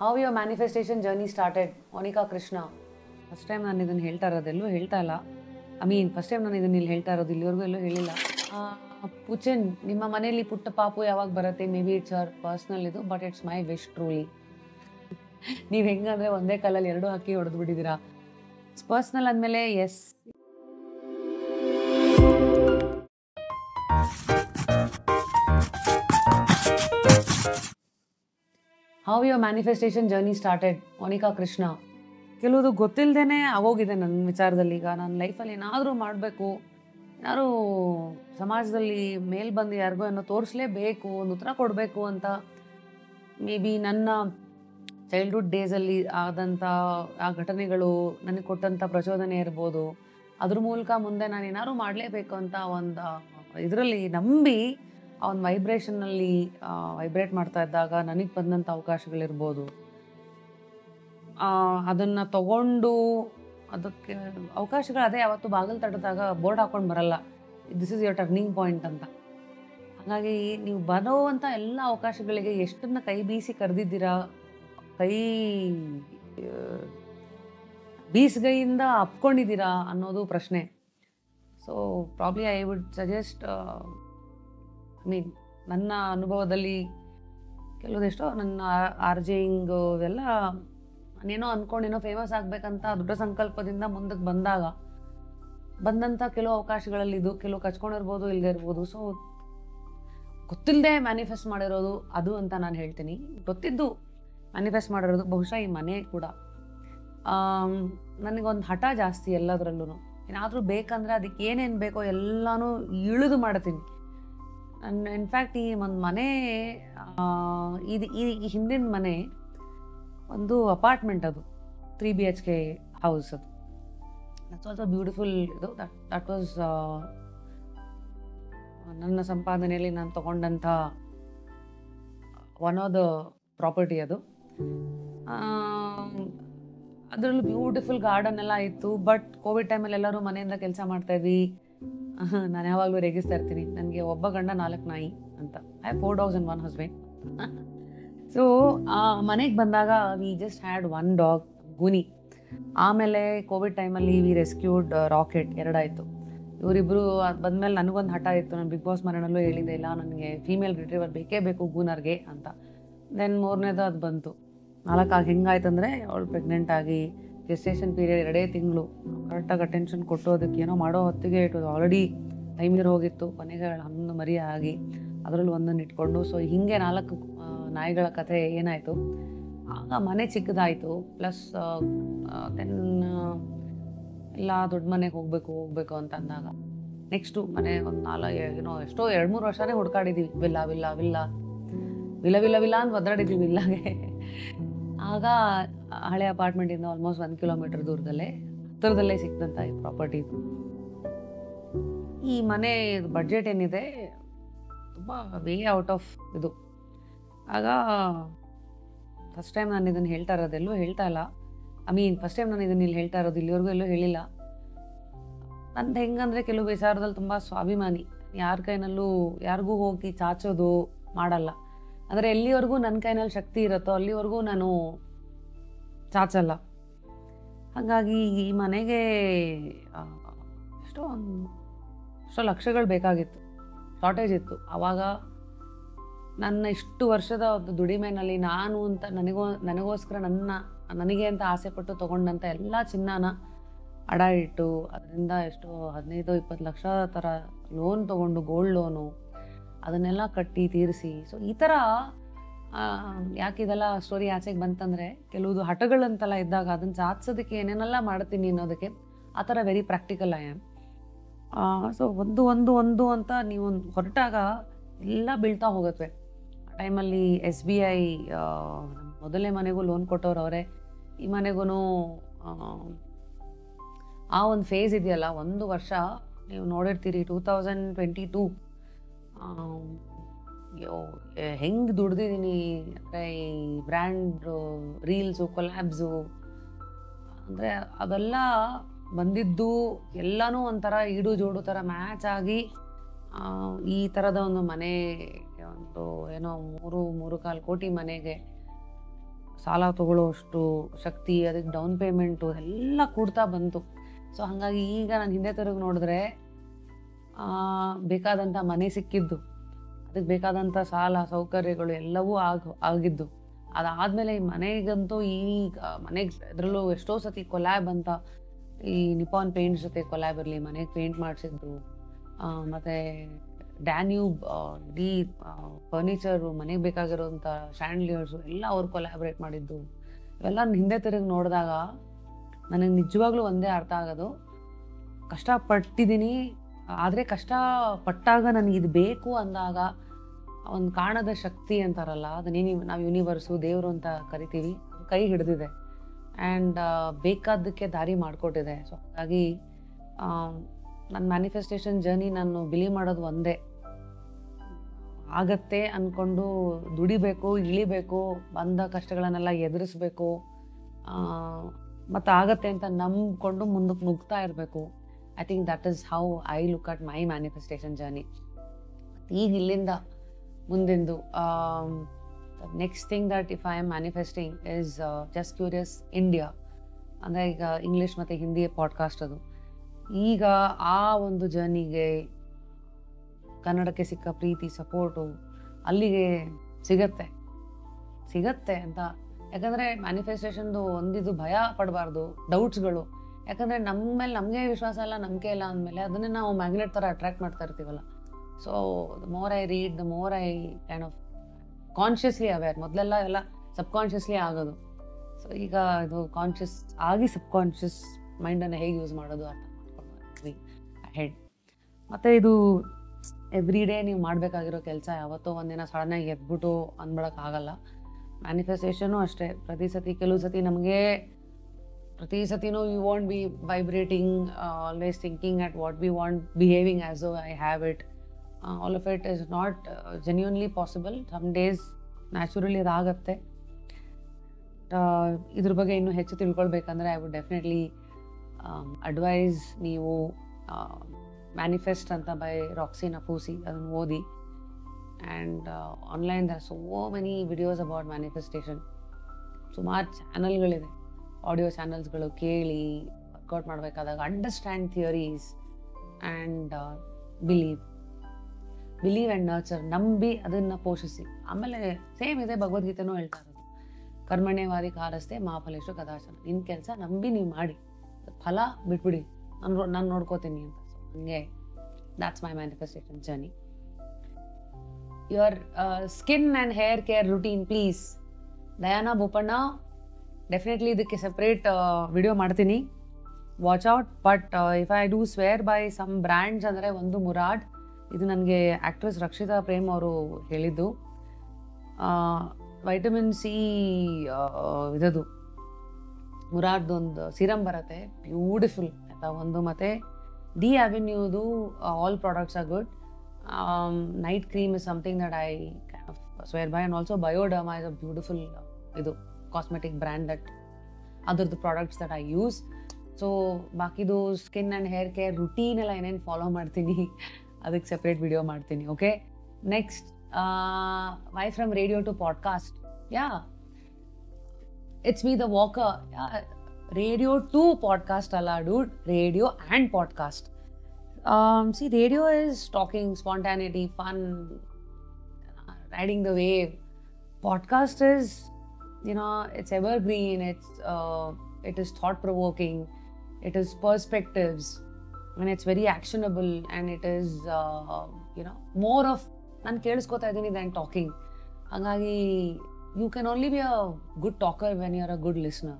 How your manifestation journey started, Monica Krishna. First time ನಾನು ಇದನ್ನು ಹೇಳ್ತಾ ಇರೋದೆಲ್ಲೂ ಹೇಳ್ತಾ ಇಲ್ಲ. ಫಸ್ಟ್ ಟೈಮ್ ನಾನು ಇದನ್ನು ಇಲ್ಲಿ ಹೇಳ್ತಾ ಇರೋದು, ಇಲ್ಲಿವರೆಗೂ ಎಲ್ಲೂ ಹೇಳಿಲ್ಲ. ಪುಚನ್, ನಿಮ್ಮ ಮನೆಯಲ್ಲಿ ಪುಟ್ಟ ಪಾಪು ಯಾವಾಗ ಬರುತ್ತೆ? Maybe it's our personal ಇದು, but it's my wish truly. ನೀವು ಹೆಂಗಂದ್ರೆ ಒಂದೇ ಕಾಲಲ್ಲಿ ಎರಡು ಹಾಕಿ ಹೊಡೆದು ಬಿಟ್ಟಿದ್ದೀರಾ. ಇಟ್ಸ್ ಪರ್ಸ್ನಲ್ ಅಂದಮೇಲೆ yes. How your manifestation journey started, Monika Krishna. ಕೆಲವುದು ಗೊತ್ತಿಲ್ಲದೇ ಆಗೋಗಿದೆ ನನ್ನ ವಿಚಾರದಲ್ಲಿ. ಈಗ ನನ್ನ ಲೈಫಲ್ಲಿ ಏನಾದರೂ ಮಾಡಬೇಕು, ಏನಾದರೂ ಸಮಾಜದಲ್ಲಿ ಮೇಲ್ ಬಂದು ಯಾರಿಗೋ ಏನೋ ತೋರಿಸ್ಲೇಬೇಕು, ಒಂದು ಉತ್ತರ ಕೊಡಬೇಕು ಅಂತ ಮೇ ಬಿ ನನ್ನ ಚೈಲ್ಡ್ಹುಡ್ ಡೇಸಲ್ಲಿ ಆದಂಥ ಆ ಘಟನೆಗಳು ನನಗೆ ಕೊಟ್ಟಂಥ ಪ್ರಚೋದನೆ ಇರ್ಬೋದು. ಅದ್ರ ಮೂಲಕ ಮುಂದೆ ನಾನು ಏನಾದ್ರು ಮಾಡಲೇಬೇಕು ಅಂತ ಒಂದು ಇದರಲ್ಲಿ ನಂಬಿ ಆ ಒಂದು ವೈಬ್ರೇಷನ್ನಲ್ಲಿ ವೈಬ್ರೇಟ್ ಮಾಡ್ತಾ ಇದ್ದಾಗ ನನಗೆ ಬಂದಂಥ ಅವಕಾಶಗಳಿರ್ಬೋದು. ಅದನ್ನು ತಗೊಂಡು ಅದಕ್ಕೆ ಅವಕಾಶಗಳು ಅದೇ ಯಾವತ್ತು ಬಾಗಿಲು ತಟ್ಟಿದಾಗ ಬೋರ್ಡ್ ಹಾಕೊಂಡು ಬರಲ್ಲ, this is your turning point ಅಂತ. ಹಾಗಾಗಿ ನೀವು ಬರೋವಂಥ ಎಲ್ಲ ಅವಕಾಶಗಳಿಗೆ ಎಷ್ಟನ್ನು ಕೈ ಬೀಸಿ ಕರೆದಿದ್ದೀರಾ, ಕೈ ಬೀಸ್ಗೈಯಿಂದ ಅಪ್ಕೊಂಡಿದ್ದೀರಾ ಅನ್ನೋದು ಪ್ರಶ್ನೆ. So probably I would suggest, ನನ್ನ ಅನುಭವದಲ್ಲಿ ಕೆಲವುದೆಷ್ಟೋ ನನ್ನ ಆರ್ಜೆಯಿಂಗ್ ಇವೆಲ್ಲ ನಾನೇನೋ ಅಂದ್ಕೊಂಡೇನೋ ಫೇಮಸ್ ಆಗಬೇಕಂತ ದೊಡ್ಡ ಸಂಕಲ್ಪದಿಂದ ಮುಂದಕ್ಕೆ ಬಂದಂಥ ಕೆಲವು ಅವಕಾಶಗಳಲ್ಲಿ ಇದು ಕೆಲವು ಕಚ್ಕೊಂಡಿರ್ಬೋದು, ಇಲ್ಲದೆ ಇರ್ಬೋದು. ಸೊ ಗೊತ್ತಿಲ್ಲದೆ ಮ್ಯಾನಿಫೆಸ್ಟ್ ಮಾಡಿರೋದು ಅದು ಅಂತ ನಾನು ಹೇಳ್ತೀನಿ. ಗೊತ್ತಿದ್ದು ಮ್ಯಾನಿಫೆಸ್ಟ್ ಮಾಡಿರೋದು ಬಹುಶಃ ಈ ಮನೆ ಕೂಡ. ನನಗೊಂದು ಹಠ ಜಾಸ್ತಿ ಎಲ್ಲದರಲ್ಲೂ. ಏನಾದರೂ ಬೇಕಂದರೆ ಅದಕ್ಕೆ ಏನೇನು ಬೇಕೋ ಎಲ್ಲನೂ ಇಳಿದು ಮಾಡ್ತೀನಿ. ನನ್ನ ಇನ್ಫ್ಯಾಕ್ಟ್ ಈ ಒಂದು ಮನೆ, ಈ ಹಿಂದಿನ ಮನೆ ಒಂದು ಅಪಾರ್ಟ್ಮೆಂಟ್, ಅದು 3 BHK ಹೌಸ್. ಅದು ದಟ್ಸ್ ಆಲ್ಸೋ ಬ್ಯೂಟಿಫುಲ್. ಇದು ದಟ್ ವಾಸ್ ನನ್ನ ಸಂಪಾದನೆಯಲ್ಲಿ ನಾನು ತೊಗೊಂಡಂಥ ಒನ್ ಆಫ್ ದ ಪ್ರಾಪರ್ಟಿ ಅದು. ಅದರಲ್ಲೂ ಬ್ಯೂಟಿಫುಲ್ ಗಾರ್ಡನ್ ಎಲ್ಲ ಇತ್ತು. ಬಟ್ ಕೋವಿಡ್ ಟೈಮಲ್ಲಿ ಎಲ್ಲರೂ ಮನೆಯಿಂದ ಕೆಲಸ ಮಾಡ್ತಾಯಿದ್ವಿ. ನಾನು ಯಾವಾಗಲೂ ರೇಗಿಸ್ತಾ ಇರ್ತೀನಿ, ನನಗೆ ಒಬ್ಬ ಗಂಡ 4 ನಾಯಿ ಅಂತ. I have 4 dogs and 1 husband. So ಮನೆಗೆ ಬಂದಾಗ ವಿ ಜಸ್ಟ್ ಹ್ಯಾಡ್ 1 dog, ಗುನಿ. ಆಮೇಲೆ ಕೋವಿಡ್ ಟೈಮಲ್ಲಿ ವಿ ರೆಸ್ಕ್ಯೂಡ್ ರಾಕೆಟ್, 2 ಆಯಿತು. ಇವರಿಬ್ಬರು ಬಂದಮೇಲೆ ನನಗೊಂದು ಹಠ ಇತ್ತು. ನಾನು ಬಿಗ್ ಬಾಸ್ ಮನೆಯಲ್ಲೂ ಹೇಳಿದೆ, ಇಲ್ಲ ನನಗೆ ಫೀಮೇಲ್ ರಿಟ್ರೀವರ್ ಬೇಕೇ ಬೇಕು ಗೂನರ್ಗೆ ಅಂತ. ದೆನ್ 3ನೇದು ಅದು ಬಂತು. 4 ಹೆಂಗಾಯ್ತಂದರೆ ಅವಳು ಪ್ರೆಗ್ನೆಂಟ್ ಆಗಿ ಗೆಸ್ಟೇಷನ್ ಪೀರಿಯಡ್ 2 ತಿಂಗಳು ಕರೆಕ್ಟಾಗಿ ಅಟೆನ್ಷನ್ ಕೊಟ್ಟು ಅದಕ್ಕೆ ಏನೋ ಮಾಡೋ ಹೊತ್ತಿಗೆ ಇಟ್ಟು ಆಲ್ರೆಡಿ ಟೈಮ್ ಇರೋ ಹೋಗಿತ್ತು. ಕೊನೆಗೆ 11 ಮರಿ ಆಗಿ ಅದರಲ್ಲಿ ಒಂದನ್ನು ಇಟ್ಕೊಂಡು. ಸೊ ಹೀಗೆ 4 ನಾಯಿಗಳ ಕಥೆ ಏನಾಯಿತು. ಆಗ ಮನೆ ಚಿಕ್ಕದಾಯಿತು. ಪ್ಲಸ್ ದೆನ್ ಎಲ್ಲ ದೊಡ್ಡ ಮನೆಗೆ ಹೋಗಬೇಕು ಅಂತ ಅಂದಾಗ ನೆಕ್ಸ್ಟು ಮನೆ ಒಂದು 4 ಎಷ್ಟೋ 2-3 ವರ್ಷನೇ ಹುಡ್ಕಾಡಿದ್ದೀವಿ. ವಿಲ್ಲ ಅಂತ ಒದ್ದಾಡಿದ್ದೀವಿ ವಿಲ್ಲಾಗೆ. ಆಗ ಹಳೆ ಅಪಾರ್ಟ್ಮೆಂಟಿಂದ ಆಲ್ಮೋಸ್ಟ್ 1 ಕಿಲೋಮೀಟರ್ ಹತ್ತಿರದಲ್ಲೇ ಸಿಕ್ತಂಥ ಈ ಪ್ರಾಪರ್ಟಿ. ಈ ಮನೆ ಬಡ್ಜೆಟ್ ಏನಿದೆ ತುಂಬ ವೇ ಔಟ್ ಆಫ್ ಇದು. ಆಗ ಫಸ್ಟ್ ಟೈಮ್ ನಾನು ಇದನ್ನು ಹೇಳ್ತಾ ಇರೋದೆಲ್ಲೂ ಹೇಳ್ತಾ ಇಲ್ಲ. ಫಸ್ಟ್ ಟೈಮ್ ನಾನು ಇದನ್ನು ಇಲ್ಲಿ ಹೇಳ್ತಾ ಇರೋದು, ಇಲ್ಲಿವರೆಗೂ ಎಲ್ಲೂ ಹೇಳಿಲ್ಲ. ನಂದು ಹೆಂಗಂದರೆ ಕೆಲವು ವಿಚಾರದಲ್ಲಿ ತುಂಬ ಸ್ವಾಭಿಮಾನಿ. ಯಾರ ಕೈನಲ್ಲೂ ಯಾರಿಗೂ ಹೋಗಿ ಚಾಚೋದು ಮಾಡಲ್ಲ. ಅಂದರೆ ಎಲ್ಲಿವರೆಗೂ ನನ್ನ ಕೈನಲ್ಲಿ ಶಕ್ತಿ ಇರುತ್ತೋ ಅಲ್ಲಿವರೆಗೂ ನಾನು ಚಾಚಲ್ಲ. ಹಾಗಾಗಿ ಈ ಮನೆಗೆ ಎಷ್ಟೋ ಲಕ್ಷಗಳು ಬೇಕಾಗಿತ್ತು, ಶಾರ್ಟೇಜ್ ಇತ್ತು. ಆವಾಗ ನನ್ನ ಇಷ್ಟು ವರ್ಷದ ಒಂದು ದುಡಿಮೆನಲ್ಲಿ ನಾನು ಅಂತ ನನಗೋಸ್ಕರ ನನಗೆ ಅಂತ ಆಸೆಪಟ್ಟು ತೊಗೊಂಡಂಥ ಎಲ್ಲ ಚಿನ್ನನ ಅಡ ಇಟ್ಟು ಅದರಿಂದ ಎಷ್ಟೋ 15-20 ಲಕ್ಷ ಥರ ಲೋನ್ ತೊಗೊಂಡು, ಗೋಲ್ಡ್ ಲೋನು, ಅದನ್ನೆಲ್ಲ ಕಟ್ಟಿ ತೀರಿಸಿ. ಸೊ ಈ ಥರ ಯಾಕಿದೆಲ್ಲ ಸ್ಟೋರಿ ಆಚೆಗೆ ಬಂತಂದರೆ, ಕೆಲವುದು ಹಠಗಳಂತೆಲ್ಲ ಇದ್ದಾಗ ಅದನ್ನು ಸಾಧಿಸೋದಕ್ಕೆ ಏನೇನೆಲ್ಲ ಮಾಡ್ತೀನಿ ಅನ್ನೋದಕ್ಕೆ ಆ ಥರ very practical I am. So ಒಂದು ಅಂತ ನೀವು ಹೊರಟಾಗ ಎಲ್ಲ ಬೀಳ್ತಾ ಹೋಗುತ್ತೆ. ಆ ಟೈಮಲ್ಲಿ SBI ಮೊದಲನೇ ಮನೆಗೂ ಲೋನ್ ಕೊಟ್ಟವ್ರು ಅವರೇ, ಈ ಮನೆಗೂ ಆ ಒಂದು ಫೇಸ್ ಇದೆಯಲ್ಲ, 1 ವರ್ಷ ನೀವು ನೋಡಿರ್ತೀರಿ. 2022 ಹೆಂಗೆ ದುಡ್ದಿದ್ದೀನಿ ಅಂದರೆ ಈ ಬ್ರ್ಯಾಂಡ್ ರೀಲ್ಸು, ಕೊಲ್ಯಾಬ್ಸು ಅಂದರೆ ಅದೆಲ್ಲ ಬಂದಿದ್ದು ಎಲ್ಲನೂ ಒಂಥರ ಈಡು ಜೋಡು ಥರ ಮ್ಯಾಚ್ ಆಗಿ ಈ ಥರದ ಒಂದು ಮನೆ, ಒಂದು ಏನೋ 3-3.25 ಕೋಟಿ ಮನೆಗೆ ಸಾಲ ತೊಗೊಳ್ಳೋಷ್ಟು ಶಕ್ತಿ, ಅದಕ್ಕೆ ಡೌನ್ ಪೇಮೆಂಟು ಎಲ್ಲ ಕೂಡ್ತಾ ಬಂತು. ಸೊ ಹಾಗಾಗಿ ಈಗ ನಾನು ಹಿಂದೆ ತಿರುಗಿ ನೋಡಿದ್ರೆ ಬೇಕಾದಂಥ ಮನೆ ಸಿಕ್ಕಿದ್ದು, ಅದಕ್ಕೆ ಬೇಕಾದಂಥ ಸಾಲ ಸೌಕರ್ಯಗಳು ಎಲ್ಲವೂ ಆಗಿದ್ದು. ಅದಾದಮೇಲೆ ಈ ಮನೆಗಂತೂ ಈಗ ಮನೆಗೆ ಅದರಲ್ಲೂ ಎಷ್ಟೋ ಸತಿ ಕೊಲ್ಯಾಬ್ ಅಂತ ಈ ನಿಪಾನ್ ಪೇಂಟ್ಸ್ ಜೊತೆ ಕೊಲ್ಯಾಬ್ ಇರಲಿ, ಮನೆಗೆ ಪೇಂಟ್ ಮಾಡಿಸಿದ್ದು, ಮತ್ತು ಡ್ಯಾನ್ಯೂಬ್ ಡಿ ಫರ್ನಿಚರು, ಮನೆಗೆ ಬೇಕಾಗಿರೋಂಥ ಶ್ಯಾಂಡ್ಲಿಯರ್ಸು ಎಲ್ಲ ಅವ್ರು ಕೊಲ್ಯಾಬ್ರೇಟ್ ಮಾಡಿದ್ದು. ಇವೆಲ್ಲ ಹಿಂದೆ ತಿರುಗಿ ನೋಡಿದಾಗ ನನಗೆ ನಿಜವಾಗ್ಲೂ ಒಂದೇ ಅರ್ಥ ಆಗೋದು, ಕಷ್ಟಪಟ್ಟಿದ್ದೀನಿ, ಆದರೆ ಕಷ್ಟಪಟ್ಟಾಗ ನನಗೆ ಇದು ಬೇಕು ಅಂದಾಗ ಒಂದು ಕಾಣದ ಶಕ್ತಿ ಅಂತಾರಲ್ಲ, ಅದನ್ನೇನು ನಾವು ಯೂನಿವರ್ಸು ದೇವರು ಅಂತ ಕರಿತೀವಿ, ಕೈ ಹಿಡಿದಿದೆ ಆ್ಯಂಡ್ ಬೇಕಾದಕ್ಕೆ ದಾರಿ ಮಾಡಿಕೊಟ್ಟಿದೆ. ಸೊ ಹಾಗಾಗಿ ನನ್ನ ಮ್ಯಾನಿಫೆಸ್ಟೇಷನ್ ಜರ್ನಿ ನಾನು ಬಿಲೀವ್ ಮಾಡೋದು ಒಂದೇ, ಆಗತ್ತೆ ಅಂದ್ಕೊಂಡು ದುಡಿಬೇಕು, ಇಳಿಬೇಕು, ಬಂದ ಕಷ್ಟಗಳನ್ನೆಲ್ಲ ಎದುರಿಸ್ಬೇಕು, ಮತ್ತು ಆಗತ್ತೆ ಅಂತ ನಂಬಿಕೊಂಡು ಮುಂದಕ್ಕೆ ನುಗ್ತಾ ಇರಬೇಕು. I think that is how I look at my manifestation journey. ಈಗ ಇಲ್ಲಿಂದ ಮುಂದಿಂದು next thing that if I am manifesting is just curious India, ಅಂದರೆ ಈಗ ಇಂಗ್ಲೀಷ್ ಮತ್ತು ಹಿಂದಿ ಪಾಡ್ಕಾಸ್ಟ್ ಅದು. ಈಗ ಆ ಒಂದು ಜರ್ನಿಗೆ ಕನ್ನಡಕ್ಕೆ ಸಿಕ್ಕ ಪ್ರೀತಿ ಸಪೋರ್ಟು ಅಲ್ಲಿಗೆ ಸಿಗತ್ತೆ ಅಂತ. ಯಾಕಂದರೆ ಮ್ಯಾನಿಫೆಸ್ಟೇಷನ್ದು ಒಂದಿದು ಭಯ ಪಡಬಾರ್ದು, ಡೌಟ್ಸ್ಗಳು. ಯಾಕಂದರೆ ನಮ್ಮ ಮೇಲೆ ನಮಗೆ ವಿಶ್ವಾಸ ಇಲ್ಲ, ನಂಬಿಕೆ ಇಲ್ಲ ಅಂದಮೇಲೆ ಅದನ್ನೇ ನಾವು ಮ್ಯಾಗ್ನೆಟ್ ಥರ ಅಟ್ರ್ಯಾಕ್ಟ್ ಮಾಡ್ತಾ ಇರ್ತೀವಲ್ಲ. So the more I read, the more I kind of consciously aware. ಮೊದಲೆಲ್ಲ ಎಲ್ಲ ಸಬ್ಕಾನ್ಷಿಯಸ್ಲಿ ಆಗೋದು. ಸೊ ಈಗ ಇದು ಕಾನ್ಷಿಯಸ್ ಆಗಿ ಸಬ್ಕಾನ್ಷಿಯಸ್ ಮೈಂಡನ್ನು ಹೇಗೆ ಯೂಸ್ ಮಾಡೋದು ಅರ್ಥ ಮಾಡ್ಕೊಂಡು ಹೆಡ್. ಮತ್ತು ಇದು ಎವ್ರಿ ಡೇ ನೀವು ಮಾಡಬೇಕಾಗಿರೋ ಕೆಲಸ. ಯಾವತ್ತೋ ಒಂದಿನ ಸಡನ್ನಾಗಿ ಎದ್ಬಿಟ್ಟು ಅಂದ್ಬಿಡೋಕ್ಕಾಗಲ್ಲ. ಮ್ಯಾನಿಫೆಸ್ಟೇಷನು ಅಷ್ಟೇ, ಕೆಲವು ಸತಿ ನಮಗೆ ಪ್ರತಿ ಸತಿನೂ you want be vibrating, always thinking at what we want, behaving as I have it. All of it is not genuinely possible. Some days naturally ಅದಾಗತ್ತೆ. ಇದ್ರ ಬಗ್ಗೆ ಇನ್ನೂ ಹೆಚ್ಚು ತಿಳ್ಕೊಳ್ಬೇಕಂದ್ರೆ ಐ ವುಡ್ ಡೆಫಿನೆಟ್ಲಿ ಅಡ್ವೈಸ್ ನೀವು ಮ್ಯಾನಿಫೆಸ್ಟ್ ಅಂತ ಬೈ ರಾಕ್ಸಿ ನಫೂಸಿ, ಅದನ್ನು ಓದಿ. And online there so many videos about manifestation. ಸುಮಾರು ಚಾನಲ್ಗಳಿದೆ, ಆಡಿಯೋ ಚಾನಲ್ಸ್ಗಳು. ಕೇಳಿ ವರ್ಕೌಟ್ ಮಾಡಬೇಕಾದಾಗ understand theories and believe and nurture. ನಂಬಿ ಅದನ್ನು ಪೋಷಿಸಿ. ಆಮೇಲೆ ಸೇಮ್ ಇದೆ ಭಗವದ್ಗೀತೆನೂ ಹೇಳ್ತಾ ಇರೋದು, ಕರ್ಮಣ್ಯವಾದಿ ಕಾರಸ್ತೆ ಮಹಾಫಲೇಶು ಕದಾಚನ. ನಿನ್ನ ಕೆಲಸ ನಂಬಿ ನೀವು ಮಾಡಿ, ಫಲ ಬಿಟ್ಬಿಡಿ, ನಾನು ನೋಡ್ಕೋತೀನಿ ಅಂತ. ಸೊ ಹಂಗೆ that's my manifestation journey. Your skin and hair care routine please. Dayana Bopanna, definitely ಇದಕ್ಕೆ ಸಪ್ರೇಟ್ ವಿಡಿಯೋ ಮಾಡ್ತೀನಿ, watch out. But if I do swear by some brands ಅಂದರೆ ಒಂದು ಮುರಾಡ್. ಇದು ನನಗೆ ಆ್ಯಕ್ಟ್ರೆಸ್ ರಕ್ಷಿತಾ ಪ್ರೇಮ್ ಅವರು ಹೇಳಿದ್ದು. ವೈಟಮಿನ್ ಸಿ ಇದದು ಮುರಾಡ್ದು ಒಂದು ಸಿರಮ್ ಬರುತ್ತೆ, ಬ್ಯೂಟಿಫುಲ್ ಆಯಿತಾ ಒಂದು. ಮತ್ತು ಡಿ ಅವೆನ್ಯೂದು all products are good. Night cream is something that I kind of swear by. And also Bioderma is a beautiful ಇದು ಕಾಸ್ಮೆಟಿಕ್ ಬ್ರ್ಯಾಂಡ್ ದಟ್ ಅದರದ್ದು products that I use. So ಬಾಕಿದು skin and hair care routine ಎಲ್ಲ ಏನೇನು follow ಮಾಡ್ತೀನಿ ಅದಕ್ಕೆ separate video ಮಾಡ್ತೀನಿ. Okay, next why from radio to podcast. Yeah, it's me the walker. Radio to podcast ಅಲ್ಲ dude, radio and podcast. See, radio is talking, spontaneity, fun, riding the wave. Podcast is, it's evergreen, it is thought-provoking, it is perspectives, and it's very actionable, and it is, more of, ನಾನು ಕೇಳಿಸ್ಕೊತಾ ಇದ್ದೀನಿ than talking. ಹಾಗಾಗಿ you can only be a good talker when you're a good listener.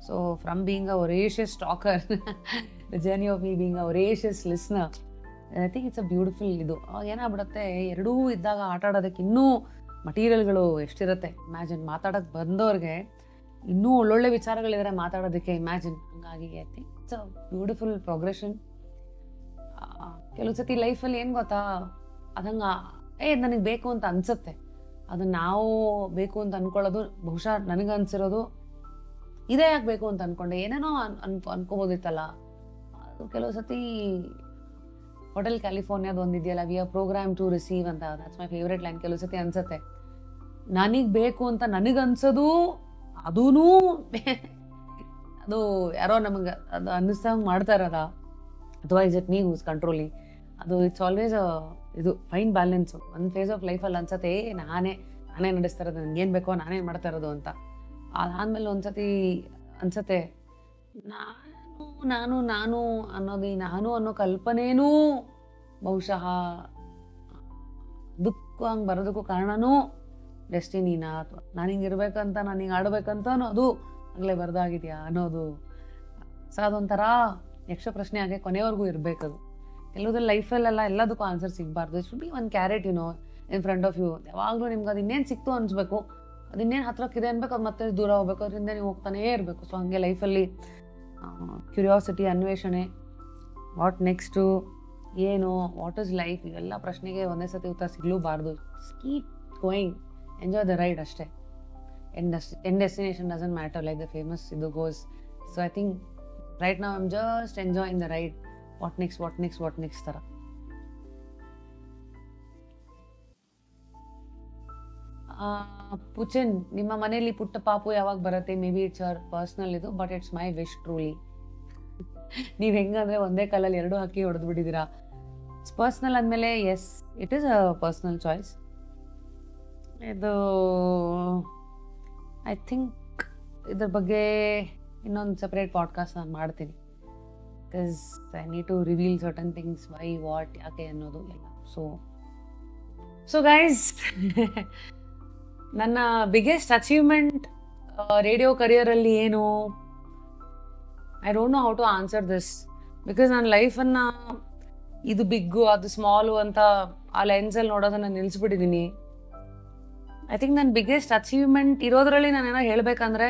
So from being a voracious talker, the journey of me being a voracious listener, I think it's a beautiful ಇದು. ಏನಾಗ್ಬಿಡುತ್ತೆ, ಎರಡೂ ಇದ್ದಾಗ ಆಟ ಆಡೋದಕ್ಕೆ ಇನ್ನೂ ಮಟೀರಿಯಲ್ಗಳು ಎಷ್ಟಿರುತ್ತೆ. Imagine, ಮಾತಾಡೋಕ್ಕೆ ಬಂದವ್ರಿಗೆ ಇನ್ನೂ ಒಳ್ಳೊಳ್ಳೆ ವಿಚಾರಗಳಿದ್ದಾರೆ ಮಾತಾಡೋದಕ್ಕೆ. ಇಮ್ಯಾಜಿನ್. ಹಂಗಾಗಿ I think it's a beautiful progression. ಕೆಲವು ಸತಿ ಲೈಫಲ್ಲಿ ಏನು ಗೊತ್ತಾ, ಅದಂಗೆ ನನಗೆ ಬೇಕು ಅಂತ ಅನಿಸುತ್ತೆ. ಅದನ್ನು ನಾವು ಬೇಕು ಅಂತ ಅಂದ್ಕೊಳ್ಳೋದು, ಬಹುಶಃ ನನಗನ್ಸಿರೋದು ಇದೇ ಯಾಕೆ ಬೇಕು ಅಂತ ಅಂದ್ಕೊಂಡೆ, ಏನೇನೋ ಅನ್ಕೋಬೋದಿತ್ತಲ್ಲ. ಅದು ಕೆಲವು ಸತಿ ಹೋಟೆಲ್ ಕ್ಯಾಲಿಫೋರ್ನಿಯಾದ ಒಂದಿದೆಯಲ್ಲ, we are program to receive ಅಂತ, ದಟ್ಸ್ ಮೈ ಫೇವ್ರೆಟ್ ಲೈನ್. ಕೆಲವು ಸತಿ ಅನ್ಸುತ್ತೆ ನನಗೆ ಬೇಕು ಅಂತ ನನಗನ್ಸೋದು ಅದೂ ಅದು ಯಾರೋ ನಮಗೆ ಅದು ಅನ್ನಿಸ್ತಂಗೆ ಮಾಡ್ತಾ ಇರೋದ, ಅಥವಾ is it me who's controlling? ಅದು ಇಟ್ಸ್ ಆಲ್ವೇಸ್ ಇದು ಫೈನ್ ಬ್ಯಾಲೆನ್ಸು. ಒಂದು ಫೇಸ್ ಆಫ್ ಲೈಫಲ್ಲಿ ಅನ್ಸತ್ತೆ ನಾನೇ ನಡೆಸ್ತಾ ಇರೋದು, ನನಗೇನು ಬೇಕೋ ನಾನೇ ಮಾಡ್ತಾ ಇರೋದು ಅಂತ. ಅದಾದಮೇಲೆ ಒಂದ್ಸತಿ ಅನ್ಸತ್ತೆ ನಾನು ಅನ್ನೋದು, ಈ ನಾನು ಅನ್ನೋ ಕಲ್ಪನೆಯೂ ಬಹುಶಃ ದುಃಖ ಹಂಗೆ ಬರೋದಕ್ಕೂ ಕಾರಣನೂ ಡೆಸ್ಟಿನಿನಾ, ಅಥವಾ ನಾನು ಹಿಂಗೆ ಇರ್ಬೇಕಂತ, ನಾನು ಹಿಂಗೆ ಆಡ್ಬೇಕಂತ ಅನ್ನೋದು ಆಗಲೇ ಬರ್ದಾಗಿದೆಯಾ ಅನ್ನೋದು. ಸೊ ಅದೊಂಥರ ಯಕ್ಷ ಪ್ರಶ್ನೆ ಆಗಿ ಕೊನೆವರೆಗೂ ಇರಬೇಕದು. ಕೆಲವುದ್ರಲ್ಲಿ ಲೈಫಲ್ಲೆಲ್ಲ ಎಲ್ಲದಕ್ಕೂ ಆನ್ಸರ್ ಸಿಗಬಾರ್ದು. It should be one carrot in front of you. ಯಾವಾಗಲೂ ನಿಮ್ಗೆ ಅದು ಇನ್ನೇನು ಸಿಕ್ತು ಅನಿಸ್ಬೇಕು, ಅದಿನ್ನೇನು ಹತ್ರಕ್ಕಿದೆ ಅನ್ಬೇಕು, ಅದು ಮತ್ತೆ ದೂರ ಹೋಗ್ಬೇಕು, ಅದರಿಂದ ನೀವು ಹೋಗ್ತಾನೇ ಇರಬೇಕು. ಸೊ ಹಾಗೆ ಲೈಫಲ್ಲಿ ಕ್ಯೂರಿಯಾಸಿಟಿ, ಅನ್ವೇಷಣೆ, ವಾಟ್ ನೆಕ್ಸ್ಟು, ಏನು, ವಾಟ್ ಇಸ್ ಲೈಫ್, ಇವೆಲ್ಲ ಪ್ರಶ್ನೆಗೆ ಒಂದೇ ಸತಿ ಉತ್ತರ ಸಿಗಲೂಬಾರ್ದು. Keep going, enjoy the ride ಅಷ್ಟೇ. End destination doesn't matter like the famous ಇದು goes. So I think right now I am just enjoying the ride. What next ಥರ. ಪುಚನ್, ನಿಮ್ಮ ಮನೇಲಿ ಪುಟ್ಟ ಪಾಪು ಯಾವಾಗ ಬರುತ್ತೆ? Maybe it's our personal ಇದು, but it's my wish truly. ನೀವು ಹೆಂಗಂದ್ರೆ ಒಂದೇ ಕಾಲಲ್ಲಿ 2 ಹಕ್ಕಿ ಹೊಡೆದು ಬಿಟ್ಟಿದ್ದೀರಾ. ಇಟ್ಸ್ ಪರ್ಸ್ನಲ್ ಅಂದಮೇಲೆ yes, it is a personal choice. ಇದು ಐ ಥಿಂಕ್ ಇದ್ರ ಬಗ್ಗೆ ಇನ್ನೊಂದು ಸಪ್ರೇಟ್ ಪಾಡ್ಕಾಸ್ಟ್ ನಾನು ಮಾಡ್ತೀನಿ. Because I need to reveal certain things, why, what, ಯಾಕೆ ಅನ್ನೋದು ಎಲ್ಲ. ಸೊ ಗೈಸ್, ನನ್ನ ಬಿಗ್ಗೆಸ್ಟ್ ಅಚೀವ್ಮೆಂಟ್ ರೇಡಿಯೋ ಕರಿಯರಲ್ಲಿ ಏನು? I don't know how to answer this. Because ನನ್ನ ಲೈಫನ್ನು ಇದು ಬಿಗ್ಗು ಅದು ಸ್ಮಾಲು ಅಂತ ಆ ಲೆನ್ಸಲ್ಲಿ ನೋಡೋದನ್ನು ನಿಲ್ಲಿಸ್ಬಿಟ್ಟಿದ್ದೀನಿ. ಐ ಥಿಂಕ್ ನನ್ನ ಬಿಗ್ಗೆಸ್ಟ್ ಅಚೀವ್ಮೆಂಟ್ ಇರೋದ್ರಲ್ಲಿ ನಾನೇನೋ ಹೇಳಬೇಕಂದ್ರೆ,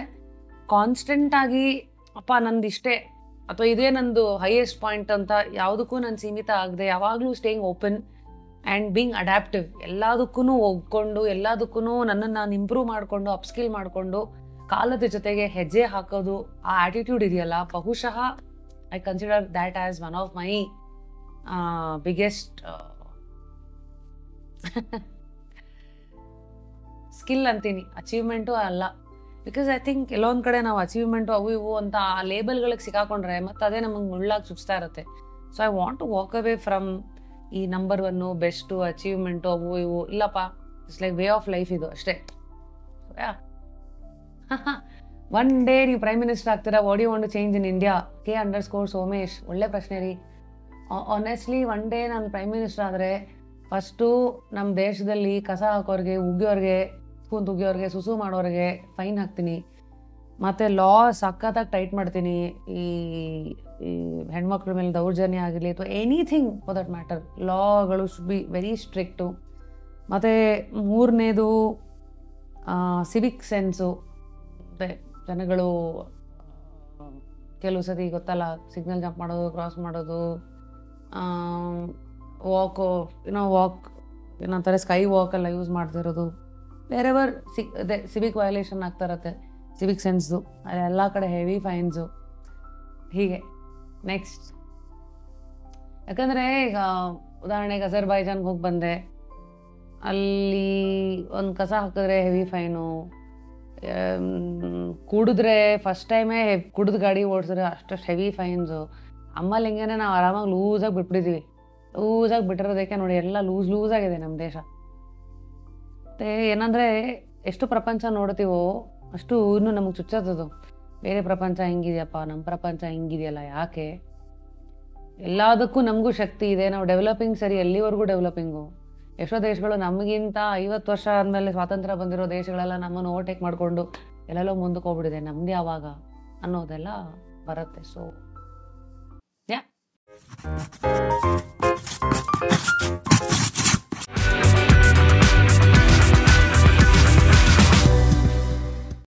ಕಾನ್ಸ್ಟೆಂಟಾಗಿ ಅಪ್ಪ ನಂದು ಇಷ್ಟೇ ಅಥವಾ ಇದೇ ನಂದು ಹೈಯೆಸ್ಟ್ ಪಾಯಿಂಟ್ ಅಂತ ಯಾವುದಕ್ಕೂ ನಾನು ಸೀಮಿತ ಆಗದೆ, ಯಾವಾಗಲೂ staying open and being adaptive. ಎಲ್ಲದಕ್ಕೂ ಒಗ್ಕೊಂಡು, ಎಲ್ಲದಕ್ಕೂ ನನ್ನನ್ನು ನಾನು ಇಂಪ್ರೂವ್ ಮಾಡಿಕೊಂಡು, ಅಪ್ಸ್ಕಿಲ್ ಮಾಡಿಕೊಂಡು, ಕಾಲದ ಜೊತೆಗೆ ಹೆಜ್ಜೆ ಹಾಕೋದು, ಆ ಆ್ಯಟಿಟ್ಯೂಡ್ ಇದೆಯಲ್ಲ, ಬಹುಶಃ I consider that as one of my biggest skill ಅಂತೀನಿ, ಅಚೀವ್ಮೆಂಟು ಅಲ್ಲ. ಬಿಕಾಸ್ ಐ ಥಿಂಕ್ ಎಲ್ಲೊಂದು ಕಡೆ ನಾವು ಅಚೀವ್ಮೆಂಟು ಅವು ಇವು ಅಂತ ಆ ಲೇಬಲ್ಗಳಿಗೆ ಸಿಕ್ಕಾಕೊಂಡ್ರೆ ಮತ್ತೆ ಅದೇ ನಮಗೆ ಮುಳ್ಳಾಗಿ ಚುಚ್ತಾ ಇರುತ್ತೆ. So I want to walk away from ಈ ನಂಬರ್ 1 ಬೆಸ್ಟು ಅಚೀವ್ಮೆಂಟು ಅವು ಇವು. ಇಲ್ಲಪ್ಪ, it's like way of life ಇದು ಅಷ್ಟೇ. ಒನ್ ಡೇ ನೀವು ಪ್ರೈಮ್ ಮಿನಿಸ್ಟರ್ ಆಗ್ತೀರಾ, what you want to change in India? K_Somesh, ಒಳ್ಳೆ ಪ್ರಶ್ನೆ ರೀ. ಆನೆಸ್ಟ್ಲಿ ಒನ್ ಡೇ ನಾನು ಪ್ರೈಮ್ ಮಿನಿಸ್ಟರ್ ಆದರೆ ಫಸ್ಟು ನಮ್ಮ ದೇಶದಲ್ಲಿ ಕಸ ಹಾಕೋರಿಗೆ, ಉಗಿಯೋರಿಗೆ, ಸ್ಪೂನ್ ತುಗಿಯೋರಿಗೆ, ಸುಸು ಮಾಡೋರಿಗೆ ಫೈನ್ ಹಾಕ್ತೀನಿ. ಮತ್ತು ಲಾ ಸಖತ್ತಾಗಿ ಟೈಟ್ ಮಾಡ್ತೀನಿ. ಈ ಹೆಣ್ಮಕ್ಳ ಮೇಲೆ ದೌರ್ಜನ್ಯ ಆಗಿರಲಿ ಅಥವಾ ಎನಿಥಿಂಗ್ ಫಾರ್ ದಟ್ ಮ್ಯಾಟರ್, ಲಾಗಳು ಶುಡ್ ಬಿ ವೆರಿ ಸ್ಟ್ರಿಕ್ಟು. ಮತ್ತು 3ನೇದು ಸಿವಿಕ್ ಸೆನ್ಸು. ಮತ್ತು ಜನಗಳು ಕೆಲವು ಸತಿ ಗೊತ್ತಲ್ಲ, ಸಿಗ್ನಲ್ ಜಂಪ್ ಮಾಡೋದು, ಕ್ರಾಸ್ ಮಾಡೋದು, ವಾಕ್ ಏನಂತಾರೆ ಸ್ಕೈ ವಾಕೆಲ್ಲ ಯೂಸ್ ಮಾಡ್ತಿರೋದು, ಬೇರೆವರ್ ಅದೇ ಸಿವಿಕ್ ವಯಲೇಷನ್ ಆಗ್ತಾ ಇರತ್ತೆ, ಸಿವಿಕ್ ಸೆನ್ಸ್ದು. ಅದೆಲ್ಲ ಕಡೆ ಹೆವಿ ಫೈನ್ಸು. ಹೀಗೆ ನೆಕ್ಸ್ಟ್, ಯಾಕಂದರೆ ಈಗ ಉದಾಹರಣೆಗೆ ಅಜರ್ಬೈಜಾನ್ಗೆ ಹೋಗಿ ಬಂದೆ, ಅಲ್ಲಿ ಒಂದು ಕಸ ಹಾಕಿದ್ರೆ ಹೆವಿ ಫೈನು, ಕುಡಿದ್ರೆ ಫಸ್ಟ್ ಟೈಮೇ ಕುಡಿದು ಗಾಡಿ ಓಡಿಸಿದ್ರೆ ಅಷ್ಟಷ್ಟು ಹೆವಿ ಫೈನ್ಸು. ಆಮೇಲೆ ಹಿಂಗೇನೆ ನಾವು ಆರಾಮಾಗಿ ಲೂಸಾಗಿ ಬಿಟ್ಬಿಟ್ಟಿದ್ದೀವಿ. ಲೂಸಾಗಿ ಬಿಟ್ಟಿರೋದಕ್ಕೆ ನೋಡಿ ಎಲ್ಲ ಲೂಸಾಗಿದೆ ನಮ್ಮ ದೇಶ. ಮತ್ತು ಏನಂದರೆ ಎಷ್ಟು ಪ್ರಪಂಚ ನೋಡ್ತೀವೋ ಅಷ್ಟು ಇನ್ನೂ ನಮಗೆ ಚುಚ್ಚೋದು. ಬೇರೆ ಪ್ರಪಂಚ ಹಿಂಗಿದೆಯಪ್ಪ, ನಮ್ಮ ಪ್ರಪಂಚ ಹಿಂಗಿದೆಯಲ್ಲ, ಯಾಕೆ? ಎಲ್ಲದಕ್ಕೂ ನಮಗೂ ಶಕ್ತಿ ಇದೆ, ನಾವು ಡೆವಲಪಿಂಗ್ ಸರಿ, ಎಲ್ಲಿವರೆಗೂ ಡೆವಲಪಿಂಗು. ಎಷ್ಟೋ ದೇಶಗಳು ನಮಗಿಂತ 50 ವರ್ಷ ಆದಮೇಲೆ ಸ್ವಾತಂತ್ರ್ಯ ಬಂದಿರೋ ದೇಶಗಳೆಲ್ಲ ನಮ್ಮನ್ನು ಓವರ್ಟೇಕ್ ಮಾಡಿಕೊಂಡು ಎಲ್ಲೆಲ್ಲೋ ಮುಂದಕ್ಕೆ ಹೋಗ್ಬಿಟ್ಟಿದೆ, ನಮ್ದು ಯಾವಾಗ ಅನ್ನೋದೆಲ್ಲ ಬರುತ್ತೆ. So yeah